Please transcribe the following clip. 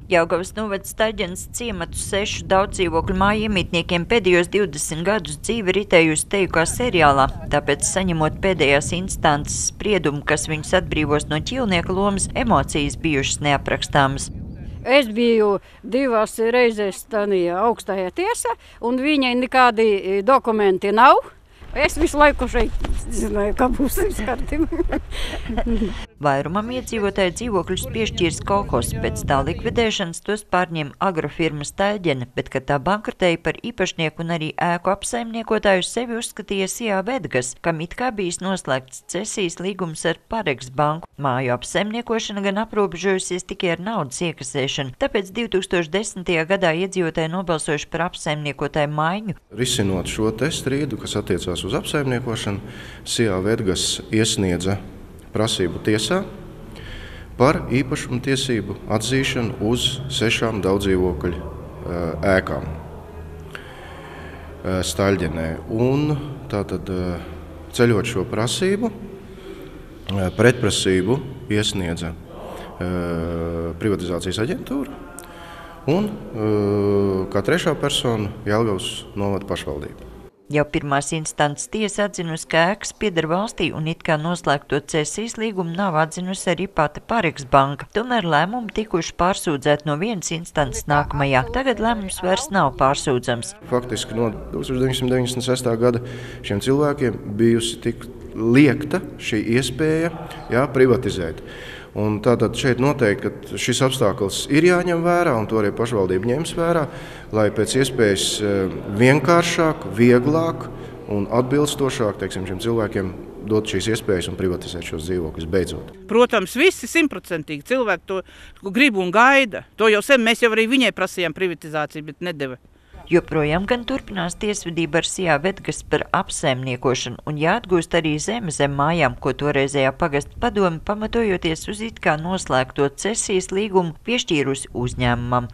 Jelgavas novada Staļģenes ciematu 6 daudzdzīvokļu māju iemītniekiem pēdējos 20 gadus dzīve ritējusi teju kā seriālā, tāpēc saņemot pēdējās instances spriedumu, kas viņus atbrīvos no ķīlnieka lomas, emocijas bijušas neaprakstāmas. Es biju 2 reizes tādā augstajā tiesā, un viņai nekādi dokumenti nav. Es visu laiku šeit zināju, kā būs viss kārtībā. Vairumam iedzīvotāju dzīvokļus piešķīrs kolhozs, pēc tā likvidēšanas tos pārņem agrofirma Staļģene, bet, kad tā bankrotēja par īpašnieku un arī ēku apsaimniekotāju, sevi uzskatīja Sijā Vedgas, kam it kā bijis noslēgts cesijas līgums ar Paregs banku. Māju apsaimniekošana gan aprobežojusies tikai ar naudas iekasēšanu, tāpēc 2010. gadā iedzīvotāji nobalsojuši par apsaimniekotāju maiņu. Risinot šo te strīdu, kas attiecās uz apsaimniekošanu, Sijā Vedgas iesniedza prasību tiesā par īpašumu tiesību atzīšanu uz 6 daudzdzīvokļu ēkām Staļģenē. Un tātad ceļot šo prasību, pretprasību iesniedza privatizācijas aģentūra un kā trešā persona Jelgavas novada pašvaldība. Jau pirmās instances tiesa atzinusi, ka ēkas pieder valstī un it kā noslēgto cesijas līgumu nav atzinusi arī pati Paregs banka. Tomēr lēmumi tikuši pārsūdzēti no vienas instances nākamajā. Tagad lēmums vairs nav pārsūdzams. Faktiski no 1996. gada šiem cilvēkiem bijusi tik liekta šī iespēja privatizēt. Un tātad šeit noteikti, ka šis apstākļus ir jāņem vērā, un to arī pašvaldība ņems vērā, lai pēc iespējas vienkāršāk, vieglāk un atbilstošāk, šiem cilvēkiem dot šīs iespējas un privatizēt šos dzīvokļus beidzot. Protams, visi 100% cilvēki to grib un gaida. To jau sen mēs jau arī viņai prasījām privatizāciju, bet nedeva. Joprojām gan turpinās tiesvedība ar Sijā Vedgas par apsaimniekošanu un jāatgūst arī zeme zem mājām, ko toreizējā pagasta padome pamatojoties uz it kā noslēgto cesijas līgumu piešķīrusi uzņēmumam.